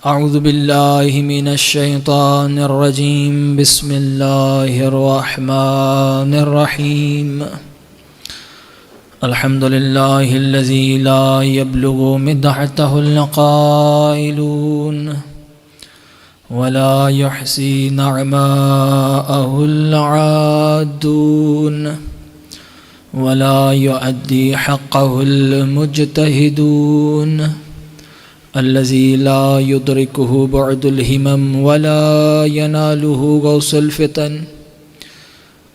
اعوذ باللہ من الشیطان الرجیم بسم اللہ الرحمن الرحیم الحمد للہ الذی لا یبلغ مدحته القائلون ولا یحصی نعماءه العادون ولا يؤدي حقه المجتهدون الذي لا يدركه بعد الهمم ولا يناله غوص الفتن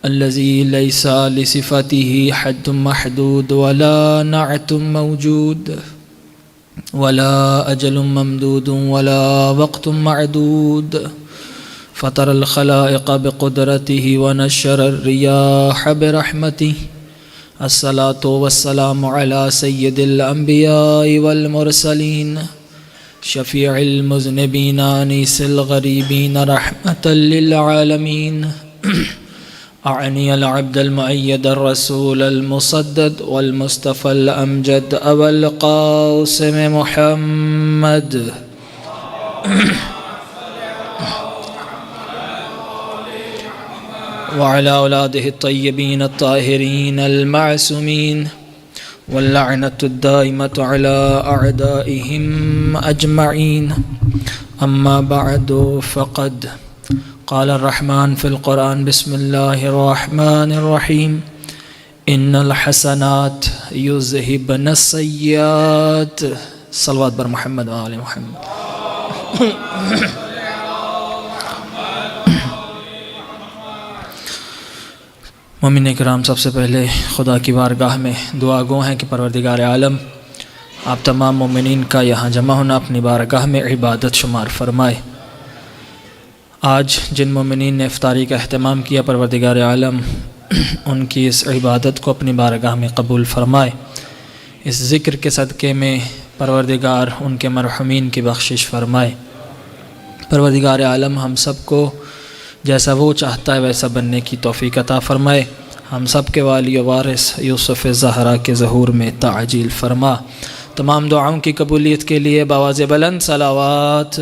الذي ليس لصفته حد محدود ولا نعت موجود ولا أجل ممدود ولا وقت معدود فطر الخلائق بقدرته ونشر الرياح برحمته الصلاة والسلام على سيد الأنبياء والمرسلين شفيع المذنبين أنيس الغريبين رحمة للعالمين أعني العبد المؤيد الرسول المصدد والمصطفى الأمجد أبا القاسم محمد وعلى أولاده الطيبين الطاهرين المعصومين واللعنة الدائمة على أعدائهم أجمعين أما بعد فقد قال الرحمن في القرآن بسم الله الرحمن الرحيم إن الحسنات يذهبن السيئات صلوات بر محمد وآل محمد مومن کرام، سب سے پہلے خدا کی بارگاہ میں دعا گو ہیں کہ پروردگار عالم آپ تمام مومنین کا یہاں جمع ہونا اپنی بارگاہ میں عبادت شمار فرمائے۔ آج جن مومنین نے افطاری کا اہتمام کیا، پروردگار عالم ان کی اس عبادت کو اپنی بارگاہ میں قبول فرمائے۔ اس ذکر کے صدقے میں پروردگار ان کے مرحومین کی بخشش فرمائے۔ پروردگار عالم ہم سب کو جیسا وہ چاہتا ہے ویسا بننے کی توفیق عطا فرمائے۔ ہم سب کے والی و وارث یوسف زہرا کے ظہور میں تعجیل فرما۔ تمام دعاؤں کی قبولیت کے لیے بآواز بلند صلوات۔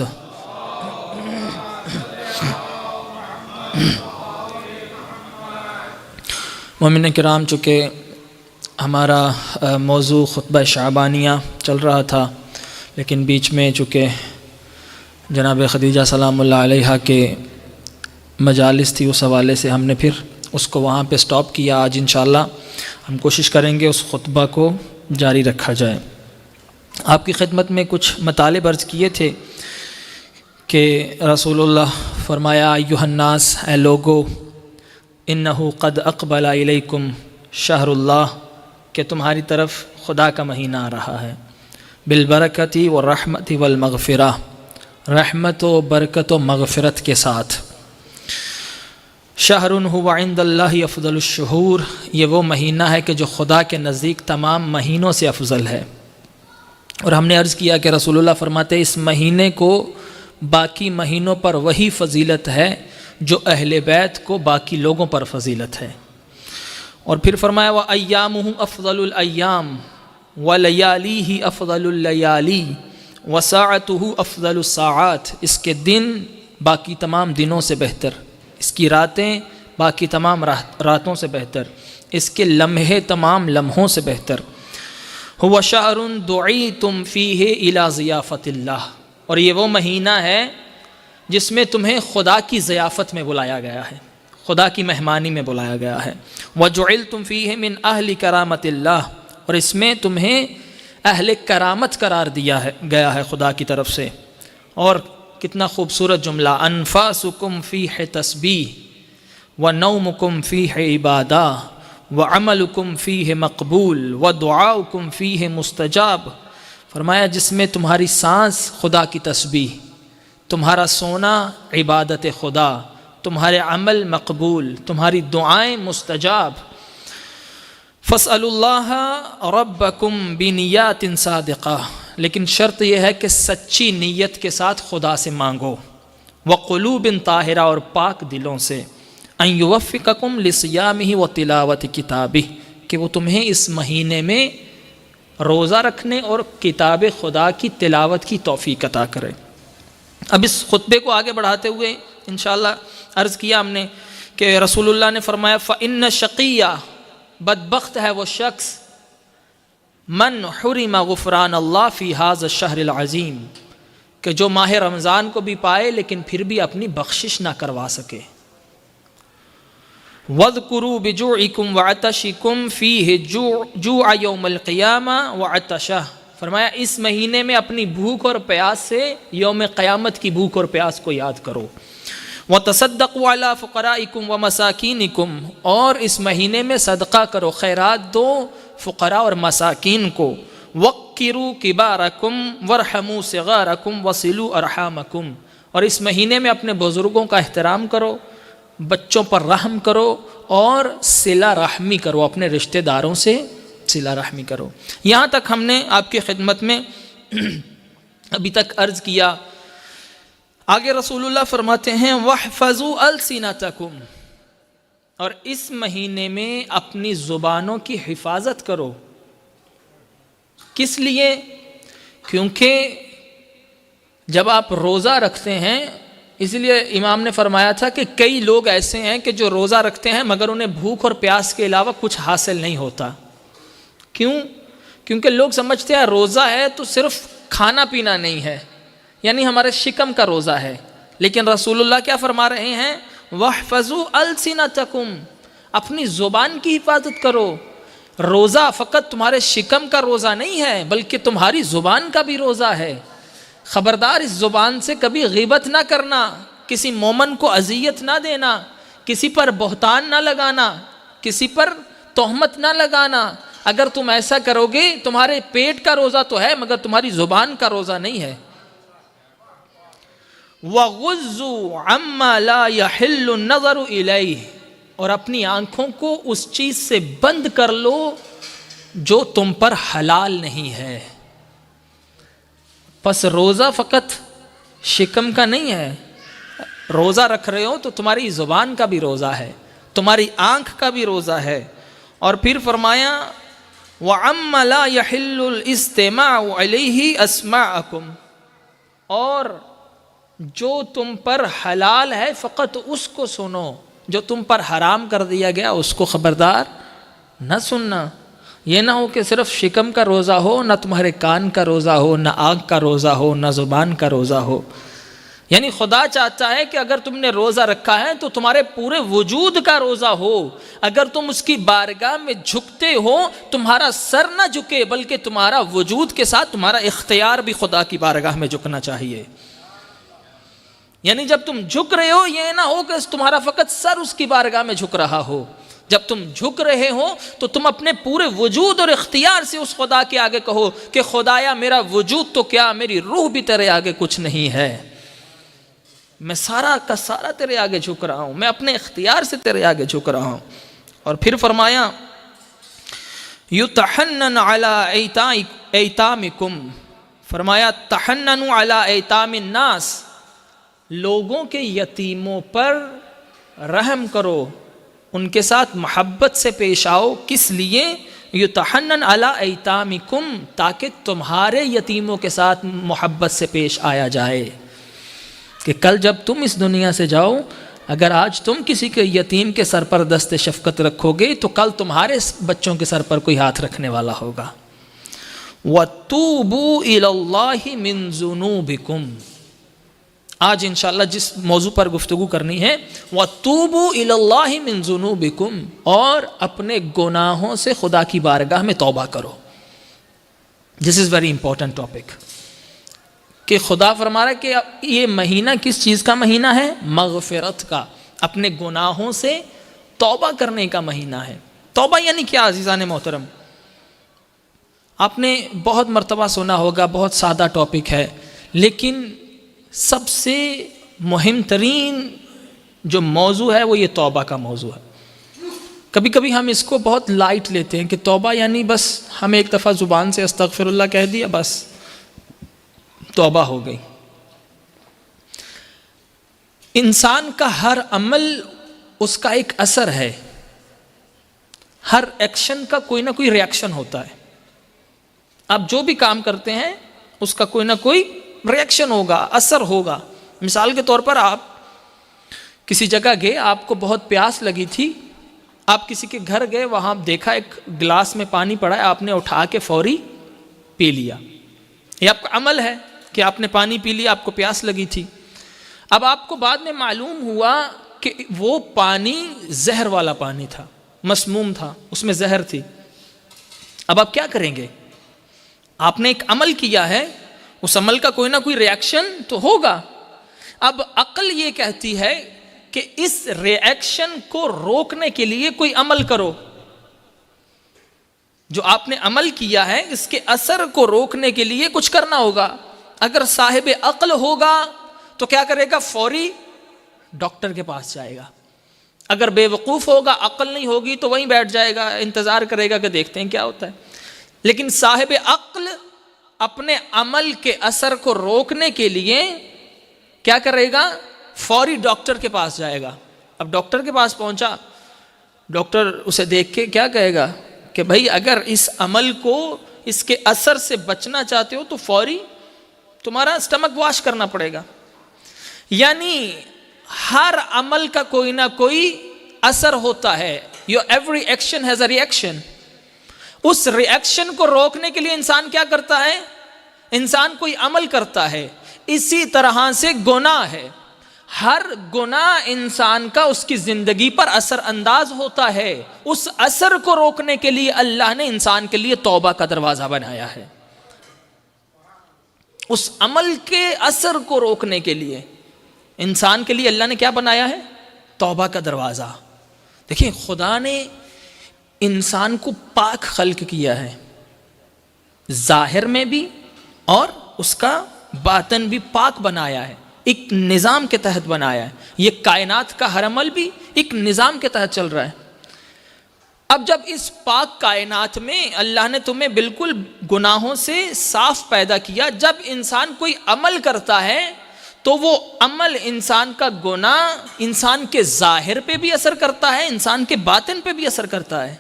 مومن کرام، چونکہ ہمارا موضوع خطبہ شعبانیہ چل رہا تھا، لیکن بیچ میں چونکہ جناب خدیجہ سلام اللہ علیہ کے مجالس تھی، اس حوالے سے ہم نے پھر اس کو وہاں پہ سٹاپ کیا۔ آج انشاءاللہ ہم کوشش کریں گے اس خطبہ کو جاری رکھا جائے۔ آپ کی خدمت میں کچھ مطالب عرض کیے تھے کہ رسول اللہ فرمایا ایھا الناس، اے لوگو، انہ قد اقبل الیکم شہر اللہ، کہ تمہاری طرف خدا کا مہینہ آ رہا ہے، بالبرکۃ والرحمۃ والمغفرہ، رحمت و برکت و مغفرت کے ساتھ۔ شہر هو عند اللہ افضل الشہور، یہ وہ مہینہ ہے کہ جو خدا کے نزدیک تمام مہینوں سے افضل ہے۔ اور ہم نے عرض کیا کہ رسول اللہ فرماتے ہیں اس مہینے کو باقی مہینوں پر وہی فضیلت ہے جو اہل بیت کو باقی لوگوں پر فضیلت ہے۔ اور پھر فرمایا وَأَيَّامُهُ أَفْضَلُ الْأَيَّامِ وَلَيَالِيهِ أَفْضَلُ اللَّيَالِي وَسَاعَتُهُ أَفْضَلُ السَّاعَاتِ، اس کے دن باقی تمام دنوں سے بہتر، اس کی راتیں باقی تمام راتوں سے بہتر، اس کے لمحے تمام لمحوں سے بہتر۔ هو شہر دعیتم فیہ الی ضیافت اللہ، اور یہ وہ مہینہ ہے جس میں تمہیں خدا کی ضیافت میں بلایا گیا ہے، خدا کی مہمانی میں بلایا گیا ہے۔ وجعلتم فیہ من اہل کرامت اللہ، اور اس میں تمہیں اہل کرامت قرار دیا گیا ہے خدا کی طرف سے۔ اور کتنا خوبصورت جملہ، انفاسکم فیہ تسبیح ونومکم فیہ عبادہ وعملکم فیہ مقبول ودعاؤکم فیہ مستجاب۔ فرمایا جس میں تمہاری سانس خدا کی تسبیح، تمہارا سونا عبادت خدا، تمہارے عمل مقبول، تمہاری دعائیں مستجاب۔ فاسألوا اللہ ربکم بنیات صادقہ، لیکن شرط یہ ہے کہ سچی نیت کے ساتھ خدا سے مانگو، وقلوب طاہرہ، اور پاک دلوں سے، ان یوفقکم لصیامہ وتلاوت کتابہ، کہ وہ تمہیں اس مہینے میں روزہ رکھنے اور کتاب خدا کی تلاوت کی توفیق عطا کرے۔ اب اس خطبے کو آگے بڑھاتے ہوئے انشاءاللہ عرض کیا ہم نے کہ رسول اللہ نے فرمایا فَإِنَّ شَقِيَّ بدبخت ہے وہ شخص من حرم غفران اللہ فی هذا الشہر العظیم کہ جو ماہ رمضان کو بھی پائے لیکن پھر بھی اپنی بخشش نہ کروا سکے۔ وَاذْكُرُوا بِجُوعِكُمْ وَعَطَشِكُمْ فِيهِ جُوعَ يَوْمَ الْقِيَامَةِ وَعَطَشَهُ، فرمایا اس مہینے میں اپنی بھوک اور پیاس سے یوم قیامت کی بھوک اور پیاس کو یاد کرو۔ وَتَصَدَّقُوا عَلَىٰ فُقَرَائِكُمْ وَمَسَاكِينِكُمْ، اور اس مہینے میں صدقہ کرو، خیرات دو فقراء اور مساکین کو۔ وَقِّرُوا كِبَارَكُمْ وَارْحَمُوا صِغَارَكُمْ وَصِلُوا أَرْحَامَكُمْ، اور اس مہینے میں اپنے بزرگوں کا احترام کرو، بچوں پر رحم کرو اور صلہ رحمی کرو، اپنے رشتہ داروں سے صلہ رحمی کرو۔ یہاں تک ہم نے آپ کی خدمت میں ابھی تک عرض کیا۔ آگے رسول اللہ فرماتے ہیں وَاحْفَظُوا أَلْسِنَتَكُمْ، اور اس مہینے میں اپنی زبانوں کی حفاظت کرو۔ کس لیے؟ کیونکہ جب آپ روزہ رکھتے ہیں، اس لیے امام نے فرمایا تھا کہ کئی لوگ ایسے ہیں کہ جو روزہ رکھتے ہیں مگر انہیں بھوک اور پیاس کے علاوہ کچھ حاصل نہیں ہوتا۔ کیوں؟ کیونکہ لوگ سمجھتے ہیں روزہ ہے تو صرف کھانا پینا نہیں ہے، یعنی ہمارے شکم کا روزہ ہے، لیکن رسول اللہ کیا فرما رہے ہیں؟ وَاحْفَظُوا أَلْسِنَتَكُمْ، اپنی زبان کی حفاظت کرو۔ روزہ فقط تمہارے شکم کا روزہ نہیں ہے بلکہ تمہاری زبان کا بھی روزہ ہے۔ خبردار اس زبان سے کبھی غیبت نہ کرنا، کسی مومن کو اذیت نہ دینا، کسی پر بہتان نہ لگانا، کسی پر تہمت نہ لگانا۔ اگر تم ایسا کرو گے تمہارے پیٹ کا روزہ تو ہے مگر تمہاری زبان کا روزہ نہیں ہے۔ وَغُضُّوا عَمَّا لَا يَحِلُّ النَّظَرُ إِلَيْهِ، اور اپنی آنکھوں کو اس چیز سے بند کر لو جو تم پر حلال نہیں ہے۔ پس روزہ فقط شکم کا نہیں ہے، روزہ رکھ رہے ہو تو تمہاری زبان کا بھی روزہ ہے، تمہاری آنکھ کا بھی روزہ ہے۔ اور پھر فرمایا وَعَمَّ لَا يَحِلُّ الْإِسْتِمَاعُ عَلَيْهِ أَسْمَاعَكُمْ، اور جو تم پر حلال ہے فقط اس کو سنو، جو تم پر حرام کر دیا گیا اس کو خبردار نہ سننا۔ یہ نہ ہو کہ صرف شکم کا روزہ ہو، نہ تمہارے کان کا روزہ ہو، نہ آنکھ کا روزہ ہو، نہ زبان کا روزہ ہو۔ یعنی خدا چاہتا ہے کہ اگر تم نے روزہ رکھا ہے تو تمہارے پورے وجود کا روزہ ہو۔ اگر تم اس کی بارگاہ میں جھکتے ہو تمہارا سر نہ جھکے بلکہ تمہارا وجود کے ساتھ تمہارا اختیار بھی خدا کی بارگاہ میں جھکنا چاہیے۔ یعنی جب تم جھک رہے ہو یہ نہ ہو کہ تمہارا فقط سر اس کی بارگاہ میں جھک رہا ہو، جب تم جھک رہے ہو تو تم اپنے پورے وجود اور اختیار سے اس خدا کے آگے کہو کہ خدایا میرا وجود تو کیا میری روح بھی تیرے آگے کچھ نہیں ہے، میں سارا کا سارا تیرے آگے جھک رہا ہوں، میں اپنے اختیار سے تیرے آگے جھک رہا ہوں۔ اور پھر فرمایا یتحنن علی ایتامکم، فرمایا تحننوا علی ایتام الناس، لوگوں کے یتیموں پر رحم کرو، ان کے ساتھ محبت سے پیش آؤ۔ کس لیے؟ یتحنن علی ایتامکم، تاکہ تمہارے یتیموں کے ساتھ محبت سے پیش آیا جائے کہ کل جب تم اس دنیا سے جاؤ اگر آج تم کسی کے یتیم کے سر پر دست شفقت رکھو گے تو کل تمہارے بچوں کے سر پر کوئی ہاتھ رکھنے والا ہوگا۔ وَتُوبُوا إِلَى اللَّهِ مِن ذُنُوبِكُمْ، آج انشاءاللہ جس موضوع پر گفتگو کرنی ہے وَتُوبُوا إِلَى اللَّهِ مِن ذُنُوبِكُمْ، اور اپنے گناہوں سے خدا کی بارگاہ میں توبہ کرو۔ دس از ویری امپورٹنٹ ٹاپک کہ خدا فرما رہا ہے کہ یہ مہینہ کس چیز کا مہینہ ہے؟ مغفرت کا، اپنے گناہوں سے توبہ کرنے کا مہینہ ہے۔ توبہ یعنی کیا عزیزان محترم؟ آپ نے بہت مرتبہ سنا ہوگا، بہت سادہ ٹاپک ہے، لیکن سب سے مہم ترین جو موضوع ہے وہ یہ توبہ کا موضوع ہے۔ کبھی کبھی ہم اس کو بہت لائٹ لیتے ہیں کہ توبہ یعنی بس ہم ایک دفعہ زبان سے استغفر اللہ کہہ دیا بس توبہ ہو گئی۔ انسان کا ہر عمل اس کا ایک اثر ہے، ہر ایکشن کا کوئی نہ کوئی ریاکشن ہوتا ہے۔ آپ جو بھی کام کرتے ہیں اس کا کوئی نہ کوئی ریئیکشن ہوگا، اثر ہوگا. مثال کے طور پر آپ کسی جگہ گئے، آپ کو بہت پیاس لگی تھی، آپ کسی کے گھر گئے، وہاں دیکھا ایک گلاس میں پانی پڑا ہے، آپ نے اٹھا کے فوری پی لیا. یہ آپ کا عمل ہے کہ آپ نے پانی پی لیا، آپ کو پیاس لگی تھی. اب آپ کو بعد میں معلوم ہوا کہ وہ پانی زہر والا پانی تھا، مسموم تھا، اس میں زہر تھی. اب آپ کیا کریں گے؟ آپ نے ایک عمل کیا ہے، اس عمل کا کوئی نہ کوئی ریئیکشن تو ہوگا. اب عقل یہ کہتی ہے کہ اس ریئیکشن کو روکنے کے لیے کوئی عمل کرو. جو آپ نے عمل کیا ہے اس کے اثر کو روکنے کے لیے کچھ کرنا ہوگا. اگر صاحب عقل ہوگا تو کیا کرے گا؟ فوری ڈاکٹر کے پاس جائے گا. اگر بے وقوف ہوگا، عقل نہیں ہوگی، تو وہیں بیٹھ جائے گا، انتظار کرے گا کہ دیکھتے ہیں کیا ہوتا ہے. لیکن صاحب عقل اپنے عمل کے اثر کو روکنے کے لیے کیا کرے گا؟ فوری ڈاکٹر کے پاس جائے گا. اب ڈاکٹر کے پاس پہنچا، ڈاکٹر اسے دیکھ کے کیا کہے گا کہ بھائی اگر اس عمل کو، اس کے اثر سے بچنا چاہتے ہو تو فوری تمہارا اسٹمک واش کرنا پڑے گا. یعنی ہر عمل کا کوئی نہ کوئی اثر ہوتا ہے. Your every action has a reaction. اس ریئیکشن کو روکنے کے لیے انسان کیا کرتا ہے؟ انسان کوئی عمل کرتا ہے. اسی طرح سے گناہ ہے. ہر گناہ انسان کا اس کی زندگی پر اثر انداز ہوتا ہے. اس اثر کو روکنے کے لیے اللہ نے انسان کے لیے توبہ کا دروازہ بنایا ہے. اس عمل کے اثر کو روکنے کے لیے انسان کے لیے اللہ نے کیا بنایا ہے؟ توبہ کا دروازہ. دیکھیں، خدا نے انسان کو پاک خلق کیا ہے، ظاہر میں بھی اور اس کا باطن بھی پاک بنایا ہے. ایک نظام کے تحت بنایا ہے. یہ کائنات کا ہر عمل بھی ایک نظام کے تحت چل رہا ہے. اب جب اس پاک کائنات میں اللہ نے تمہیں بالکل گناہوں سے صاف پیدا کیا، جب انسان کوئی عمل کرتا ہے تو وہ عمل، انسان کا گناہ انسان کے ظاہر پہ بھی اثر کرتا ہے، انسان کے باطن پہ بھی اثر کرتا ہے.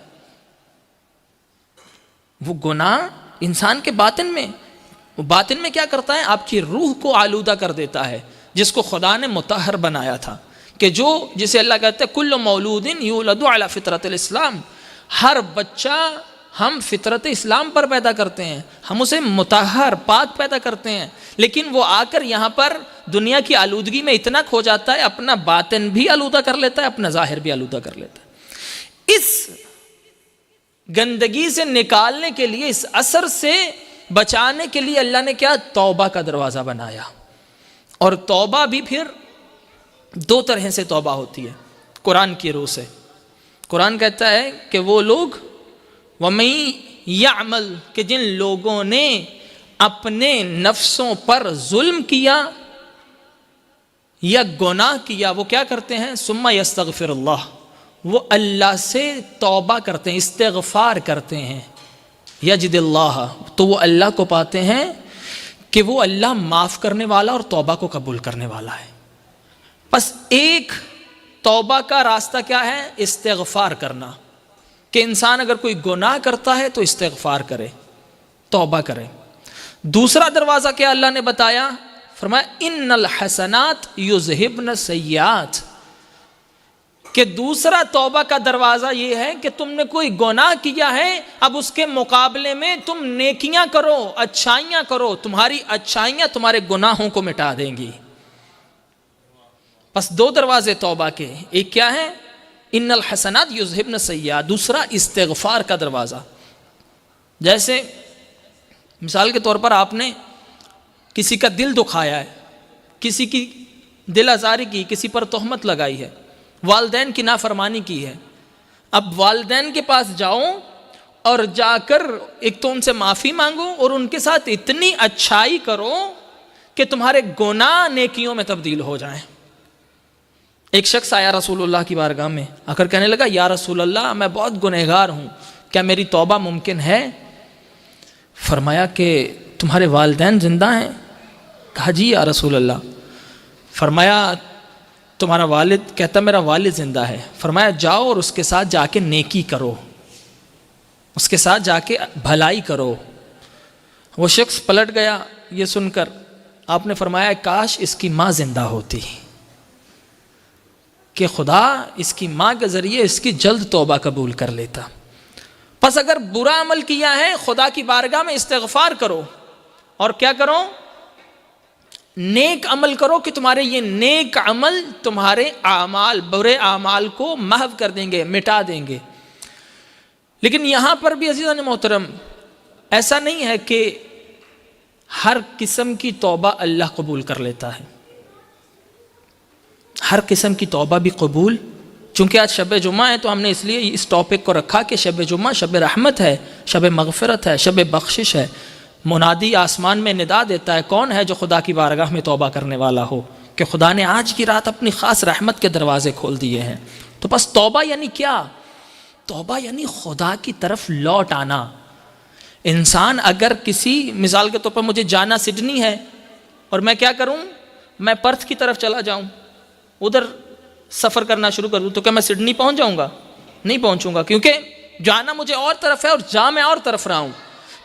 وہ گناہ انسان کے باطن میں کیا کرتا ہے؟ آپ کی روح کو آلودہ کر دیتا ہے، جس کو خدا نے مطہر بنایا تھا. کہ جسے اللہ کہتے ہیں کل مولود یولد علی فطرت الاسلام، ہر بچہ ہم فطرت اسلام پر پیدا کرتے ہیں، ہم اسے مطہر پاک پیدا کرتے ہیں. لیکن وہ آ کر یہاں پر دنیا کی آلودگی میں اتنا کھو جاتا ہے، اپنا باطن بھی آلودہ کر لیتا ہے، اپنا ظاہر بھی آلودہ کر لیتا ہے. اس گندگی سے نکالنے کے لیے، اس اثر سے بچانے کے لیے اللہ نے کیا؟ توبہ کا دروازہ بنایا. اور توبہ بھی پھر دو طرح سے توبہ ہوتی ہے قرآن کی روح سے. قرآن کہتا ہے کہ وہ لوگ وَمَن يَعْمَلْ، کہ جن لوگوں نے اپنے نفسوں پر ظلم کیا یا گناہ کیا، وہ کیا کرتے ہیں؟ ثُمَّ يَسْتَغْفِرُ اللَّهُ، وہ اللہ سے توبہ کرتے ہیں، استغفار کرتے ہیں. یجد اللہ، تو وہ اللہ کو پاتے ہیں کہ وہ اللہ معاف کرنے والا اور توبہ کو قبول کرنے والا ہے. بس ایک توبہ کا راستہ کیا ہے؟ استغفار کرنا. کہ انسان اگر کوئی گناہ کرتا ہے تو استغفار کرے، توبہ کرے. دوسرا دروازہ کیا اللہ نے بتایا؟ فرمایا ان الحسنات یذہبن السیئات، کہ دوسرا توبہ کا دروازہ یہ ہے کہ تم نے کوئی گناہ کیا ہے، اب اس کے مقابلے میں تم نیکیاں کرو، اچھائیاں کرو، تمہاری اچھائیاں تمہارے گناہوں کو مٹا دیں گی. بس دو دروازے توبہ کے، ایک کیا ہے؟ ان الحسنات یذہبن السیئات، دوسرا استغفار کا دروازہ. جیسے مثال کے طور پر آپ نے کسی کا دل دکھایا ہے، کسی کی دل آزاری کی، کسی پر تہمت لگائی ہے، والدین کی نافرمانی کی ہے. اب والدین کے پاس جاؤ اور جا کر ایک تو ان سے معافی مانگو اور ان کے ساتھ اتنی اچھائی کرو کہ تمہارے گناہ نیکیوں میں تبدیل ہو جائیں. ایک شخص آیا رسول اللہ کی بارگاہ میں، آ کر کہنے لگا یا رسول اللہ میں بہت گنہگار ہوں، کیا میری توبہ ممکن ہے؟ فرمایا کہ تمہارے والدین زندہ ہیں؟ کہا جی یا رسول اللہ. فرمایا تمہارا والد؟ کہتا میرا والد زندہ ہے. فرمایا جاؤ اور اس کے ساتھ جا کے نیکی کرو، اس کے ساتھ جا کے بھلائی کرو. وہ شخص پلٹ گیا یہ سن کر. آپ نے فرمایا کاش اس کی ماں زندہ ہوتی کہ خدا اس کی ماں کے ذریعے اس کی جلد توبہ قبول کر لیتا. پس اگر برا عمل کیا ہے خدا کی بارگاہ میں استغفار کرو اور کیا کرو؟ نیک عمل کرو کہ تمہارے یہ نیک عمل تمہارے اعمال برے اعمال کو محو کر دیں گے، مٹا دیں گے. لیکن یہاں پر بھی عزیزان محترم ایسا نہیں ہے کہ ہر قسم کی توبہ اللہ قبول کر لیتا ہے. ہر قسم کی توبہ بھی قبول، چونکہ آج شب جمعہ ہے تو ہم نے اس لیے اس ٹاپک کو رکھا کہ شب جمعہ شب رحمت ہے، شب مغفرت ہے، شب بخشش ہے. منادی آسمان میں ندا دیتا ہے کون ہے جو خدا کی بارگاہ میں توبہ کرنے والا ہو، کہ خدا نے آج کی رات اپنی خاص رحمت کے دروازے کھول دیے ہیں. تو بس توبہ یعنی کیا؟ توبہ یعنی خدا کی طرف لوٹ آنا. انسان اگر کسی مثال کے طور پر مجھے جانا سڈنی ہے اور میں کیا کروں؟ میں پرتھ کی طرف چلا جاؤں، ادھر سفر کرنا شروع کر دوں، تو کیا میں سڈنی پہنچ جاؤں گا؟ نہیں پہنچوں گا، کیونکہ جانا مجھے اور طرف ہے اور جا میں اور طرف رہا ہوں.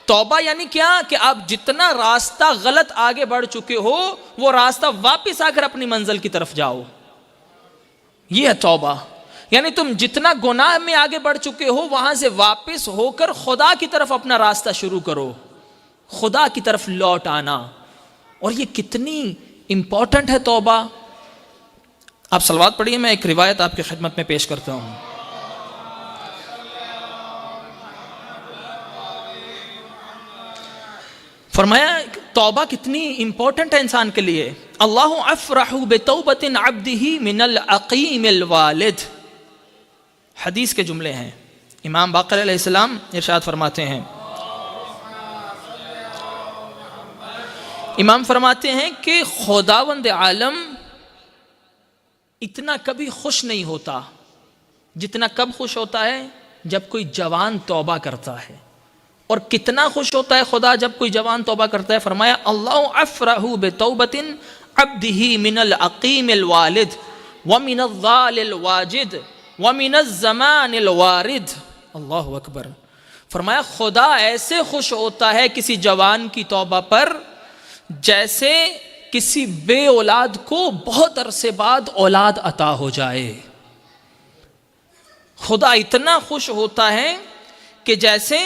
توبہ یعنی کیا؟ کہ آپ جتنا راستہ غلط آگے بڑھ چکے ہو وہ راستہ واپس آ کر اپنی منزل کی طرف جاؤ. یہ ہے توبہ. یعنی تم جتنا گناہ میں آگے بڑھ چکے ہو وہاں سے واپس ہو کر خدا کی طرف اپنا راستہ شروع کرو، خدا کی طرف لوٹ آنا. اور یہ کتنی امپورٹنٹ ہے توبہ. آپ صلوات پڑھیے، میں ایک روایت آپ کی خدمت میں پیش کرتا ہوں. فرمایا توبہ کتنی امپورٹنٹ ہے انسان کے لیے. اللہ افرح بتوبۃ عبدہ من العقیم الوالد. حدیث کے جملے ہیں. امام باقر علیہ السلام ارشاد فرماتے ہیں، امام فرماتے ہیں کہ خداوند عالم اتنا کبھی خوش نہیں ہوتا جتنا کب خوش ہوتا ہے؟ جب کوئی جوان توبہ کرتا ہے. اور کتنا خوش ہوتا ہے خدا جب کوئی جوان توبہ کرتا ہے؟ فرمایا اللہ افرح بتوبۃ عبدہ من العقیم الوالد ومن الضال الواجد ومن الزمان الوارد. اللہ اکبر. فرمایا خدا ایسے خوش ہوتا ہے کسی جوان کی توبہ پر جیسے کسی بے اولاد کو بہت عرصے بعد اولاد عطا ہو جائے. خدا اتنا خوش ہوتا ہے کہ جیسے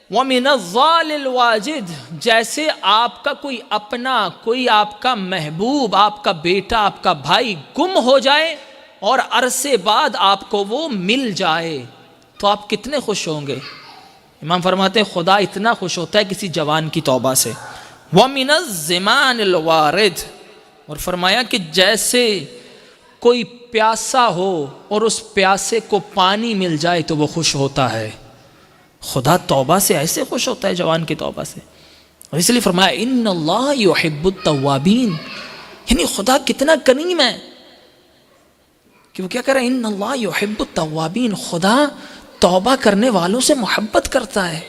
وَمِنَ الضَّالِ الْوَاجِدِ، جیسے آپ کا کوئی اپنا، کوئی آپ کا محبوب، آپ کا بیٹا، آپ کا بھائی گم ہو جائے اور عرصے بعد آپ کو وہ مل جائے تو آپ کتنے خوش ہوں گے. امام فرماتے ہیں خدا اتنا خوش ہوتا ہے کسی جوان کی توبہ سے. وَمِنَ الزِّمَانِ الْوَارِدِ، اور فرمایا کہ جیسے کوئی پیاسا ہو اور اس پیاسے کو پانی مل جائے تو وہ خوش ہوتا ہے. خدا توبہ سے ایسے خوش ہوتا ہے جوان کی توبہ سے. اور اس لیے فرمایا ان اللہ یحب التوابین. یعنی خدا کتنا کریم ہے کہ وہ کیا کر رہا ہے؟ ان اللہ یحب التوابین. خدا توبہ کرنے والوں سے محبت کرتا ہے.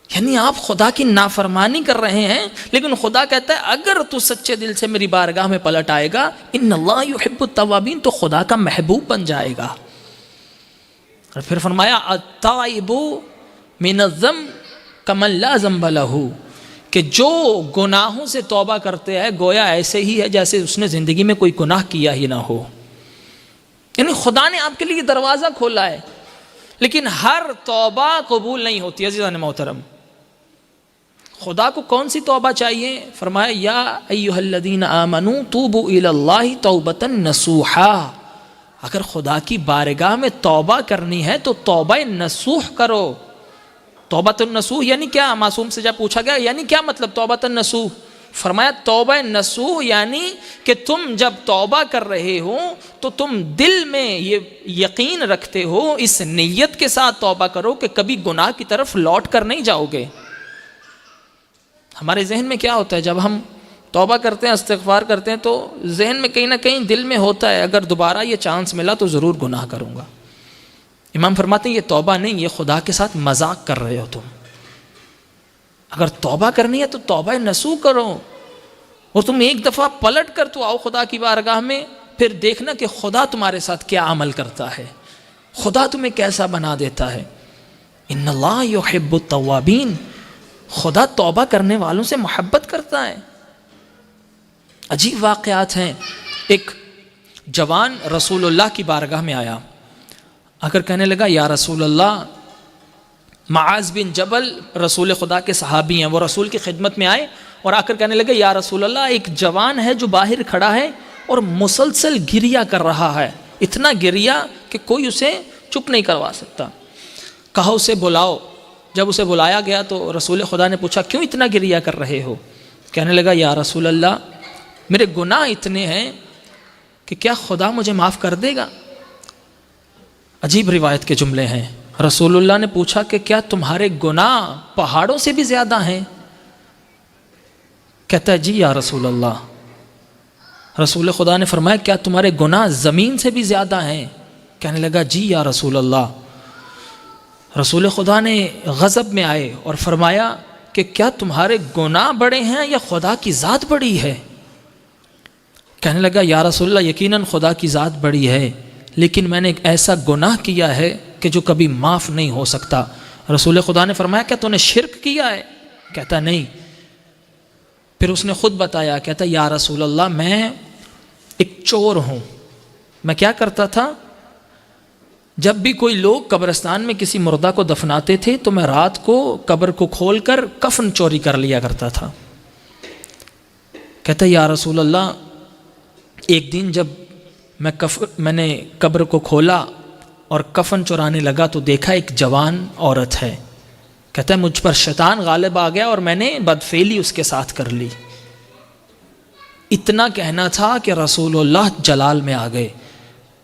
یعنی آپ خدا کی نافرمانی کر رہے ہیں لیکن خدا کہتا ہے اگر تو سچے دل سے میری بارگاہ میں پلٹ آئے گا ان اللہ یحب التوابین، تو خدا کا محبوب بن جائے گا. اور پھر فرمایا التائب من الذنب کمن لا ذنب لہ، کہ جو گناہوں سے توبہ کرتے ہیں گویا ایسے ہی ہے جیسے اس نے زندگی میں کوئی گناہ کیا ہی نہ ہو. یعنی خدا نے آپ کے لیے دروازہ کھولا ہے لیکن ہر توبہ قبول نہیں ہوتی. عزیزان محترم خدا کو کون سی توبہ چاہیے؟ فرمایا یا ایھا الذین آمنوا توبوا الی اللہ توبۃ نصوحا. اگر خدا کی بارگاہ میں توبہ کرنی ہے تو توبہ نصوح کرو. توبۃ النصوح یعنی کیا؟ معصوم سے جب پوچھا گیا یعنی کیا مطلب توبۃ النصوح؟ فرمایا توبہ نصوح یعنی کہ تم جب توبہ کر رہے ہو تو تم دل میں یہ یقین رکھتے ہو، اس نیت کے ساتھ توبہ کرو کہ کبھی گناہ کی طرف لوٹ کر نہیں جاؤ گے. ہمارے ذہن میں کیا ہوتا ہے جب ہم توبہ کرتے ہیں، استغفار کرتے ہیں، تو ذہن میں کہیں نہ کہیں دل میں ہوتا ہے اگر دوبارہ یہ چانس ملا تو ضرور گناہ کروں گا. امام فرماتے ہیں یہ توبہ نہیں، یہ خدا کے ساتھ مذاق کر رہے ہو تم. اگر توبہ کرنی ہے تو توبہ نصوح کرو اور تم ایک دفعہ پلٹ کر تو آؤ خدا کی بارگاہ میں، پھر دیکھنا کہ خدا تمہارے ساتھ کیا عمل کرتا ہے، خدا تمہیں کیسا بنا دیتا ہے. ان اللہ یحب التوابین، خدا توبہ کرنے والوں سے محبت کرتا ہے۔ عجیب واقعات ہیں۔ ایک جوان رسول اللہ کی بارگاہ میں آیا، آ کر کہنے لگا یا رسول اللہ، معاذ بن جبل رسول خدا کے صحابی ہیں، وہ رسول کی خدمت میں آئے اور آ کر کہنے لگے یا رسول اللہ، ایک جوان ہے جو باہر کھڑا ہے اور مسلسل گریا کر رہا ہے، اتنا گریا کہ کوئی اسے چپ نہیں کروا سکتا، کہا اسے بلاؤ۔ جب اسے بلایا گیا تو رسول خدا نے پوچھا کیوں اتنا گریا کر رہے ہو؟ کہنے لگا یا رسول اللہ، میرے گناہ اتنے ہیں کہ کیا خدا مجھے معاف کر دے گا؟ عجیب روایت کے جملے ہیں۔ رسول اللہ نے پوچھا کہ کیا تمہارے گناہ پہاڑوں سے بھی زیادہ ہیں؟ کہتا ہے جی یا رسول اللہ۔ رسول خدا نے فرمایا کیا تمہارے گناہ زمین سے بھی زیادہ ہیں؟ کہنے لگا جی یا رسول اللہ۔ رسول خدا نے غضب میں آئے اور فرمایا کہ کیا تمہارے گناہ بڑے ہیں یا خدا کی ذات بڑی ہے؟ کہنے لگا یا رسول اللہ، یقیناً خدا کی ذات بڑی ہے، لیکن میں نے ایک ایسا گناہ کیا ہے کہ جو کبھی معاف نہیں ہو سکتا۔ رسول خدا نے فرمایا کیا تو نے شرک کیا ہے؟ کہتا نہیں۔ پھر اس نے خود بتایا، کہتا یا رسول اللہ، میں ایک چور ہوں۔ میں کیا کرتا تھا، جب بھی کوئی لوگ قبرستان میں کسی مردہ کو دفناتے تھے تو میں رات کو قبر کو کھول کر کفن چوری کر لیا کرتا تھا۔ کہتا یا رسول اللہ، ایک دن جب میں نے قبر کو کھولا اور کفن چورانے لگا تو دیکھا ایک جوان عورت ہے۔ کہتا ہے مجھ پر شیطان غالب آ گیا اور میں نے بدفعلی اس کے ساتھ کر لی۔ اتنا کہنا تھا کہ رسول اللہ جلال میں آ گئے،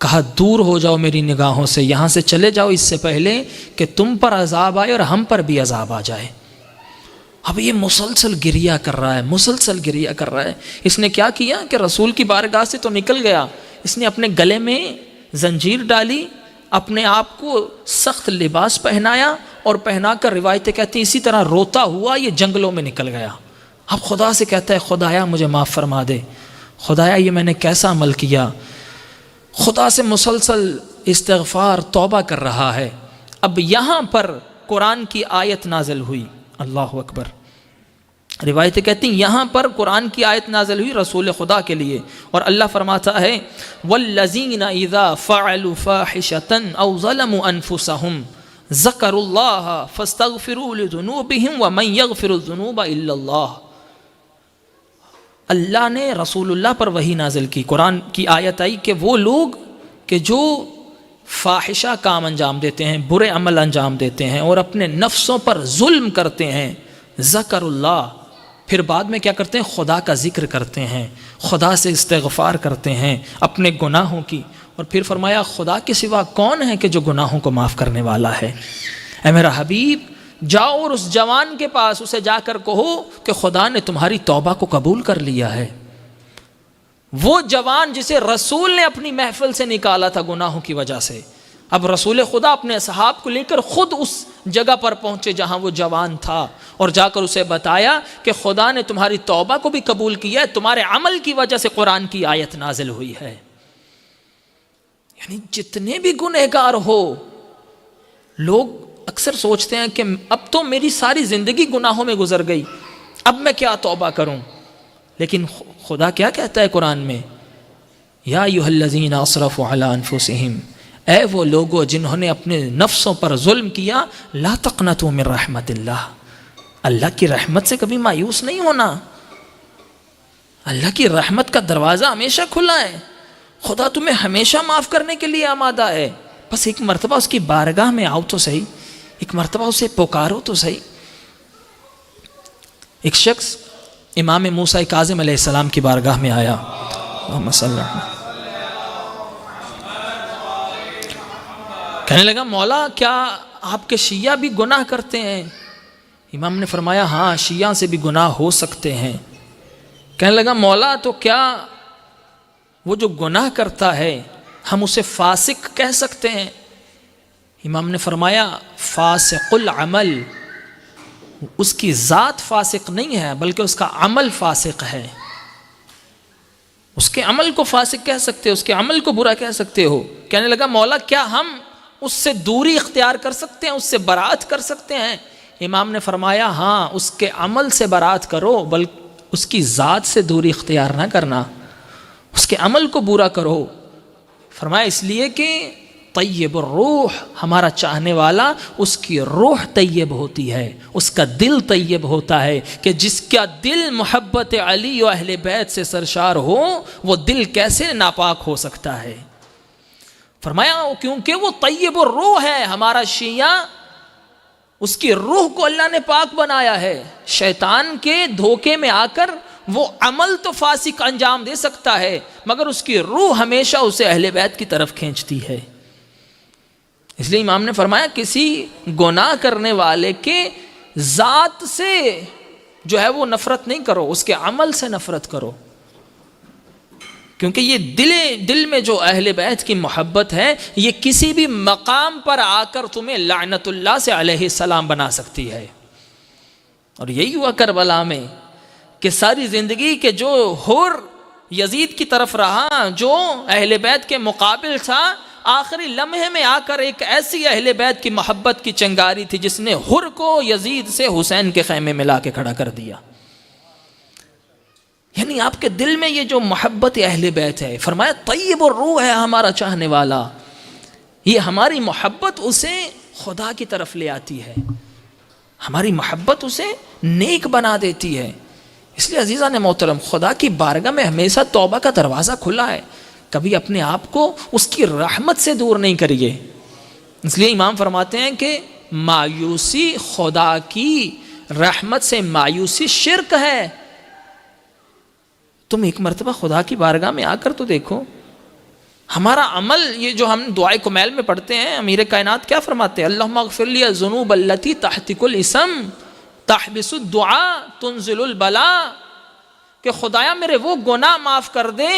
کہا دور ہو جاؤ میری نگاہوں سے، یہاں سے چلے جاؤ اس سے پہلے کہ تم پر عذاب آئے اور ہم پر بھی عذاب آ جائے۔ اب یہ مسلسل گریا کر رہا ہے، مسلسل گریا کر رہا ہے۔ اس نے کیا کیا کہ رسول کی بارگاہ سے تو نکل گیا، اس نے اپنے گلے میں زنجیر ڈالی، اپنے آپ کو سخت لباس پہنایا اور پہنا کر روایتیں کہتی ہیں اسی طرح روتا ہوا یہ جنگلوں میں نکل گیا۔ اب خدا سے کہتا ہے خدایا مجھے معاف فرما دے، خدایا یہ میں نے کیسا عمل کیا۔ خدا سے مسلسل استغفار توبہ کر رہا ہے۔ اب یہاں پر قرآن کی آیت نازل ہوئی، اللہ اکبر۔ روایتیں کہتی ہیں یہاں پر قرآن کی آیت نازل ہوئی رسول خدا کے لیے، اور اللہ فرماتا ہے وَالَّذِينَ إِذَا فَعَلُوا فَاحِشَةً أَوْ ظَلَمُوا أَنفُسَهُمْ ذَكَرُوا اللَّهَ فَاسْتَغْفِرُوا لِذُنُوبِهِمْ وَمَنْ يَغْفِرُ الذُّنُوبَ إِلَّا اللَّهُ۔ اللہ نے رسول اللہ پر وحی نازل کی، قرآن کی آیت آئی کہ وہ لوگ کہ جو فاحشہ کام انجام دیتے ہیں، برے عمل انجام دیتے ہیں اور اپنے نفسوں پر ظلم کرتے ہیں، ذکر اللہ، پھر بعد میں کیا کرتے ہیں، خدا کا ذکر کرتے ہیں، خدا سے استغفار کرتے ہیں اپنے گناہوں کی، اور پھر فرمایا خدا کے سوا کون ہے کہ جو گناہوں کو معاف کرنے والا ہے۔ اے میرا حبیب جاؤ اور اس جوان کے پاس اسے جا کر کہو کہ خدا نے تمہاری توبہ کو قبول کر لیا ہے۔ وہ جوان جسے رسول نے اپنی محفل سے نکالا تھا گناہوں کی وجہ سے، اب رسول خدا اپنے اصحاب کو لے کر خود اس جگہ پر پہنچے جہاں وہ جوان تھا، اور جا کر اسے بتایا کہ خدا نے تمہاری توبہ کو بھی قبول کیا ہے، تمہارے عمل کی وجہ سے قرآن کی آیت نازل ہوئی ہے۔ یعنی جتنے بھی گنہگار ہو، لوگ اکثر سوچتے ہیں کہ اب تو میری ساری زندگی گناہوں میں گزر گئی، اب میں کیا توبہ کروں، لیکن خدا کیا کہتا ہے قرآن میں، یا ایھا الذین اسرفوا علی انفسہم، اے وہ لوگوں جنہوں نے اپنے نفسوں پر ظلم کیا، لا تقنطوا من رحمت اللہ، اللہ کی رحمت سے کبھی مایوس نہیں ہونا، اللہ کی رحمت کا دروازہ ہمیشہ کھلا ہے، خدا تمہیں ہمیشہ معاف کرنے کے لیے آمادہ ہے، بس ایک مرتبہ اس کی بارگاہ میں آؤ تو صحیح، ایک مرتبہ اسے پکارو تو صحیح۔ ایک شخص امام موسیٰ کاظم علیہ السلام کی بارگاہ میں آیا، اللہم صلی اللہ علیہ وسلم، کہنے لگا مولا کیا آپ کے شیعہ بھی گناہ کرتے ہیں؟ امام نے فرمایا ہاں شیعہ سے بھی گناہ ہو سکتے ہیں۔ کہنے لگا مولا تو کیا وہ جو گناہ کرتا ہے ہم اسے فاسق کہہ سکتے ہیں؟ امام نے فرمایا فاسق العمل، اس کی ذات فاسق نہیں ہے بلکہ اس کا عمل فاسق ہے۔ اس کے عمل کو فاسق کہہ سکتے ہو، اس کے عمل کو برا کہہ سکتے ہو؟ کہنے لگا مولا کیا ہم اس سے دوری اختیار کر سکتے ہیں، اس سے برات کر سکتے ہیں؟ امام نے فرمایا ہاں، اس کے عمل سے برات کرو، بلکہ اس کی ذات سے دوری اختیار نہ کرنا، اس کے عمل کو برا کرو۔ فرمایا اس لیے کہ طیب الروح، ہمارا چاہنے والا اس کی روح طیب ہوتی ہے، اس کا دل طیب ہوتا ہے، کہ جس کا دل محبت علی و اہل بیت سے سرشار ہو، وہ دل کیسے ناپاک ہو سکتا ہے؟ فرمایا کیونکہ وہ طیب الروح ہے، ہمارا شیعہ اس کی روح کو اللہ نے پاک بنایا ہے۔ شیطان کے دھوکے میں آ کر وہ عمل تو فاسق انجام دے سکتا ہے، مگر اس کی روح ہمیشہ اسے اہل بیت کی طرف کھینچتی ہے۔ اس لیے امام نے فرمایا کسی گناہ کرنے والے کے ذات سے جو ہے وہ نفرت نہیں کرو، اس کے عمل سے نفرت کرو، کیونکہ یہ دل میں جو اہل بیت کی محبت ہے، یہ کسی بھی مقام پر آ کر تمہیں لعنت اللہ سے علیہ السلام بنا سکتی ہے۔ اور یہی ہوا کربلا میں کہ ساری زندگی کے جو حر یزید کی طرف رہا، جو اہل بیت کے مقابل تھا، آخری لمحے میں آ کر ایک ایسی اہل بیت کی محبت کی چنگاری تھی جس نے حر کو یزید سے حسین کے خیمے میں لا کے کھڑا کر دیا۔ یعنی آپ کے دل میں یہ جو محبت اہل بیت ہے، فرمایا طیب الروح ہے ہمارا چاہنے والا، یہ ہماری محبت اسے خدا کی طرف لے آتی ہے، ہماری محبت اسے نیک بنا دیتی ہے۔ اس لیے عزیزان محترم، خدا کی بارگاہ میں ہمیشہ توبہ کا دروازہ کھلا ہے، کبھی اپنے آپ کو اس کی رحمت سے دور نہیں کریے۔ اس لیے امام فرماتے ہیں کہ مایوسی خدا کی رحمت سے مایوسی شرک ہے۔ تم ایک مرتبہ خدا کی بارگاہ میں آ کر تو دیکھو، ہمارا عمل، یہ جو ہم دعائے کمیل میں پڑھتے ہیں، امیر کائنات کیا فرماتے ہیں؟ اللہم اغفر لی الذنوب التی تحتک الاسم تحبس الدعاء تنزل البلاء، کہ خدایا میرے وہ گناہ معاف کر دے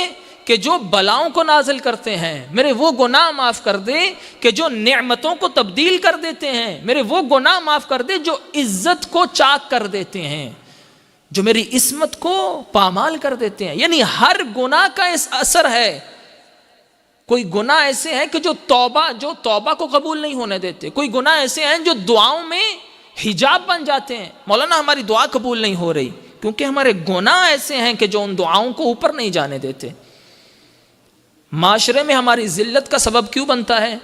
کہ جو بلاؤں کو نازل کرتے ہیں، میرے وہ گناہ معاف کر دے کہ جو نعمتوں کو تبدیل کر دیتے ہیں، میرے وہ گناہ معاف کر دے جو عزت کو چاک کر دیتے ہیں، جو میری عصمت کو پامال کر دیتے ہیں۔ یعنی ہر گناہ کا اس اثر ہے۔ کوئی گناہ ایسے ہیں کہ جو توبہ کو قبول نہیں ہونے دیتے، کوئی گناہ ایسے ہیں جو دعاؤں میں حجاب بن جاتے ہیں، مولانا ہماری دعا قبول نہیں ہو رہی، کیونکہ ہمارے گناہ ایسے ہیں کہ جو ان دعاؤں کو اوپر نہیں جانے دیتے۔ معاشرے میں ہماری ذلت کا سبب کیوں بنتا ہے؟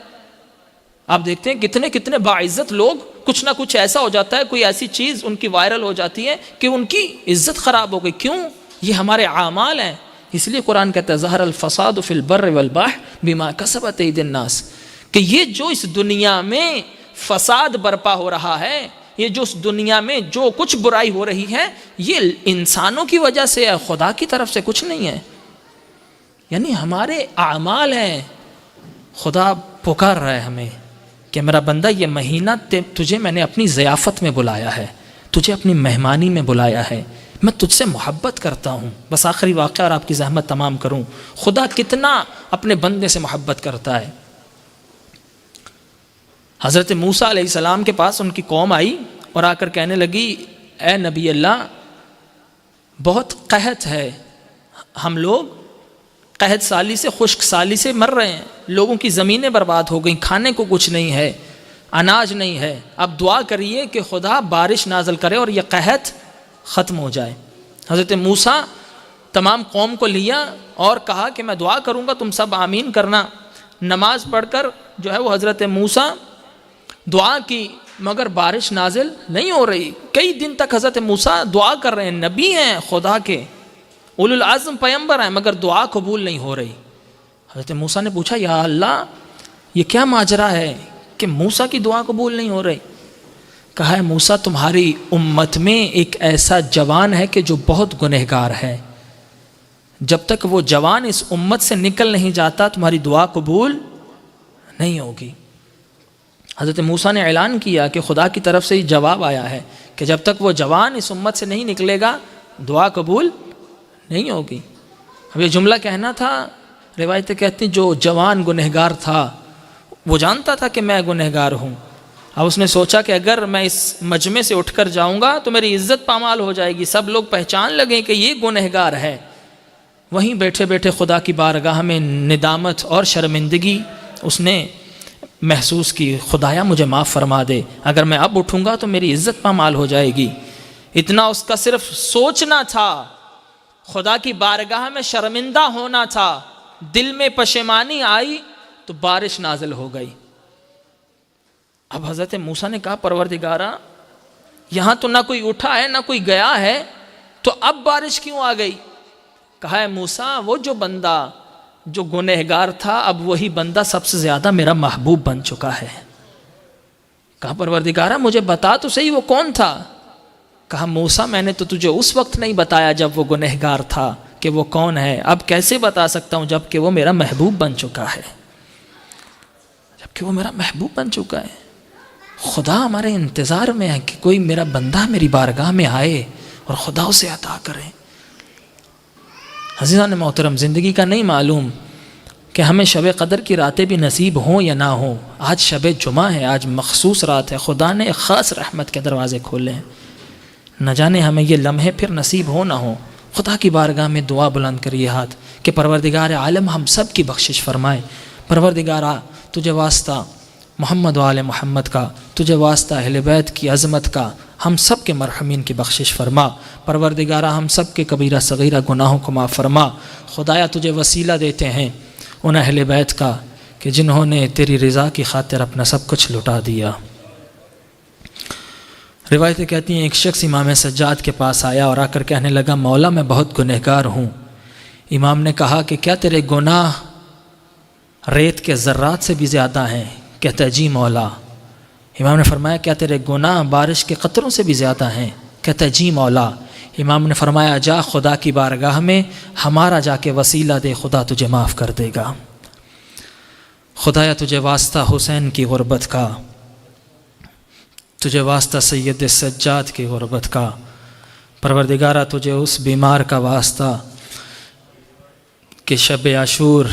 آپ دیکھتے ہیں کتنے باعزت لوگ، کچھ نہ کچھ ایسا ہو جاتا ہے، کوئی ایسی چیز ان کی وائرل ہو جاتی ہے کہ ان کی عزت خراب ہو گئی۔ کیوں؟ یہ ہمارے اعمال ہیں۔ اس لیے قرآن کہتا ہے ظہر الفساد فی البر والبحر بما کسبت ایدی الناس، کہ یہ جو اس دنیا میں فساد برپا ہو رہا ہے، یہ جو اس دنیا میں جو کچھ برائی ہو رہی ہے، یہ انسانوں کی وجہ سے ہے، خدا کی طرف سے کچھ نہیں ہے۔ یعنی ہمارے اعمال ہیں۔ خدا پکار رہا ہے ہمیں کہ میرا بندہ، یہ مہینہ تجھے میں نے اپنی ضیافت میں بلایا ہے، تجھے اپنی مہمانی میں بلایا ہے، میں تجھ سے محبت کرتا ہوں۔ بس آخری واقعہ اور آپ کی زحمت تمام کروں، خدا کتنا اپنے بندے سے محبت کرتا ہے۔ حضرت موسیٰ علیہ السلام کے پاس ان کی قوم آئی اور آ کر کہنے لگی، اے نبی اللہ، بہت قحط ہے، ہم لوگ قحط سالی سے، خشک سالی سے مر رہے ہیں، لوگوں کی زمینیں برباد ہو گئیں، کھانے کو کچھ نہیں ہے، اناج نہیں ہے، اب دعا کریے کہ خدا بارش نازل کرے اور یہ قحط ختم ہو جائے۔ حضرت موسیٰ تمام قوم کو لیا اور کہا کہ میں دعا کروں گا، تم سب آمین کرنا۔ نماز پڑھ کر جو ہے وہ حضرت موسیٰ دعا کی، مگر بارش نازل نہیں ہو رہی۔ کئی دن تک حضرت موسیٰ دعا کر رہے ہیں، نبی ہیں خدا کے، اولو العزم پیمبر ہیں، مگر دعا قبول نہیں ہو رہی۔ حضرت موسیٰ نے پوچھا، یا اللہ یہ کیا ماجرا ہے کہ موسیٰ کی دعا قبول نہیں ہو رہی؟ کہا ہے موسیٰ، تمہاری امت میں ایک ایسا جوان ہے کہ جو بہت گنہگار ہے، جب تک وہ جوان اس امت سے نکل نہیں جاتا تمہاری دعا قبول نہیں ہوگی۔ حضرت موسیٰ نے اعلان کیا کہ خدا کی طرف سے جواب آیا ہے کہ جب تک وہ جوان اس امت سے نہیں نکلے گا دعا قبول نہیں ہوگی۔ اب یہ جملہ کہنا تھا، روایتیں کہتی ہیں جو جوان گنہگار تھا وہ جانتا تھا کہ میں گنہگار ہوں، اب اس نے سوچا کہ اگر میں اس مجمع سے اٹھ کر جاؤں گا تو میری عزت پامال ہو جائے گی، سب لوگ پہچان لگیں کہ یہ گنہگار ہے۔ وہیں بیٹھے بیٹھے خدا کی بارگاہ میں ندامت اور شرمندگی اس نے محسوس کی، خدایا مجھے معاف فرما دے، اگر میں اب اٹھوں گا تو میری عزت پامال ہو جائے گی۔ اتنا اس کا صرف سوچنا تھا، خدا کی بارگاہ میں شرمندہ ہونا تھا، دل میں پشیمانی آئی تو بارش نازل ہو گئی۔ اب حضرت موسیٰ نے کہا پروردگارا یہاں تو نہ کوئی اٹھا ہے نہ کوئی گیا ہے، تو اب بارش کیوں آ گئی؟ کہا ہے موسیٰ وہ جو بندہ جو گنہگار تھا اب وہی بندہ سب سے زیادہ میرا محبوب بن چکا ہے۔ کہا پروردگارا مجھے بتا تو صحیح وہ کون تھا؟ کہا موسیٰ میں نے تو تجھے اس وقت نہیں بتایا جب وہ گنہگار تھا کہ وہ کون ہے، اب کیسے بتا سکتا ہوں جب کہ وہ میرا محبوب بن چکا ہے، جب کہ وہ میرا محبوب بن چکا ہے۔ خدا ہمارے انتظار میں ہے کہ کوئی میرا بندہ میری بارگاہ میں آئے اور خدا اسے عطا کرے۔ عزیزان محترم، زندگی کا نہیں معلوم کہ ہمیں شب قدر کی راتیں بھی نصیب ہوں یا نہ ہوں۔ آج شب جمعہ ہے، آج مخصوص رات ہے، خدا نے ایک خاص رحمت کے دروازے کھولے ہیں، نہ جانے ہمیں یہ لمحے پھر نصیب ہو نہ ہو۔ خدا کی بارگاہ میں دعا بلند کریے ہاتھ کہ پروردگار عالم ہم سب کی بخشش فرمائے۔ پروردگارا تجھے واسطہ محمد و آل محمد کا، تجھے واسطہ اہل بیت کی عظمت کا، ہم سب کے مرحومین کی بخشش فرما۔ پروردگارہ ہم سب کے کبیرہ صغیرہ گناہوں کو معاف فرما۔ خدایا تجھے وسیلہ دیتے ہیں ان اہل بیت کا کہ جنہوں نے تیری رضا کی خاطر اپنا سب کچھ لٹا دیا۔ روایتیں کہتی ہیں ایک شخص امام سجاد کے پاس آیا اور آ کر کہنے لگا مولا میں بہت گنہگار ہوں۔ امام نے کہا کہ کیا تیرے گناہ ریت کے ذرات سے بھی زیادہ ہیں؟ کہتا ہے جی مولا۔ امام نے فرمایا کیا تیرے گناہ بارش کے قطروں سے بھی زیادہ ہیں؟ کہتا ہے جی مولا۔ امام نے فرمایا جا خدا کی بارگاہ میں ہمارا جا کے وسیلہ دے، خدا تجھے معاف کر دے گا۔ خدایا تجھے واسطہ حسین کی غربت کا، تجھے واسطہ سید سجاد کی غربت کا، پروردگارہ تجھے اس بیمار کا واسطہ کہ شب عاشور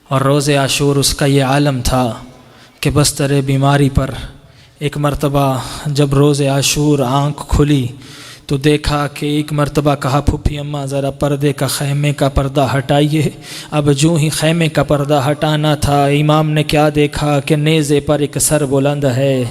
اور روز عاشور اس کا یہ عالم تھا کہ بستر بیماری پر ایک مرتبہ جب روز عاشور آنکھ کھلی تو دیکھا کہ ایک مرتبہ کہا پھوپھی اماں ذرا پردے کا خیمے کا پردہ ہٹائیے۔ اب جو ہی خیمے کا پردہ ہٹانا تھا امام نے کیا دیکھا کہ نیزے پر ایک سر بلند ہے،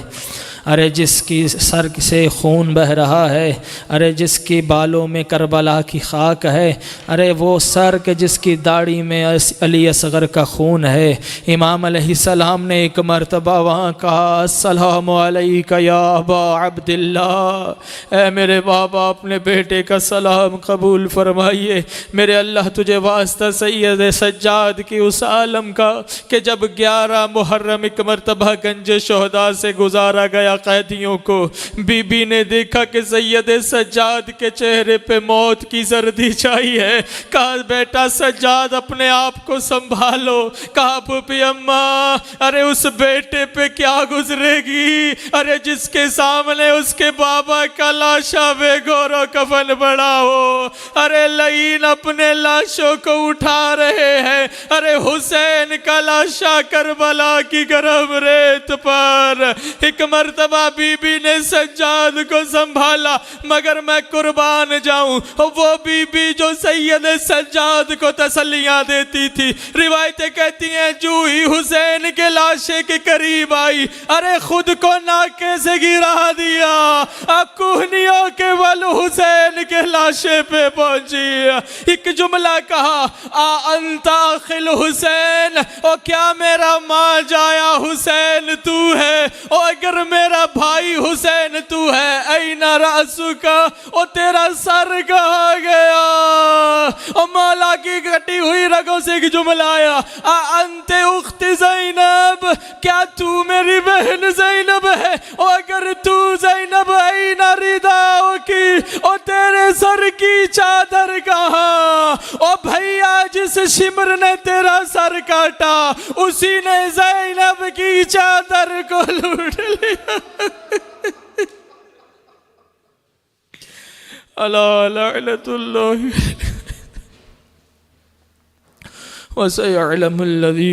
ارے جس کی سر سے خون بہہ رہا ہے، ارے جس کی بالوں میں کربلا کی خاک ہے، ارے وہ سر کہ جس کی داڑھی میں علی اصغر کا خون ہے۔ امام علیہ السلام نے ایک مرتبہ وہاں کہا السلام علیک یا ابا عبداللہ، اے میرے بابا اپنے بیٹے کا سلام قبول فرمائیے۔ میرے اللہ تجھے واسطہ سید سجاد کی اس عالم کا کہ جب 11 محرم ایک مرتبہ گنج شہداء سے گزارا گیا قیدیوں کو، بی بی نے دیکھا کہ سید سجاد کے چہرے پہ موت کی زردی چھائی ہے۔ کہا بیٹا سجاد اپنے آپ کو سنبھالو۔ کہا پھوپھی اماں ارے اس بیٹے پہ کیا گزرے گی، ارے جس کے سامنے اس کے بابا کا لاشا بے گور و کفن بڑا ہو، ارے لعین اپنے لاشوں کو اٹھا رہے ہیں، ارے حسین کا لاشا کربلا کی گرم ریت پر۔ ایک مرتبہ بی بی نے سجاد کو سنبھالا، مگر میں قربان جاؤں وہ بی بی جو سید سجاد کو تسلیاں دیتی تھی۔ روایتیں کہتی ہیں جو ہی حسین کے لاشے کے قریب آئی، ارے خود کو ناکے سے گرا دیا، کوہنیوں کے بل حسین کے لاشے پہ پہنچی۔ ایک جملہ کہا انت اخل حسین، او کیا میرا ماں جایا حسین تو ہے، او اگر میرا بھائی حسین تو ہے، این رأسک، او تیرا سر کہاں گیا؟ او مولا کی کٹی ہوئی رگوں سے ایک جملہ آیا انت اخت زینب، کیا تو میری بہن زینب ہے، او اگر تو زینب این رداؤ کی، او تیرے سر کی چادر کہاں؟ او بھیا جس شمر نے تیرا سر کاٹا اسی نے زینب کی چادر کو لوٹ لیا۔ الا لعنت اللہ وسيعلم الذين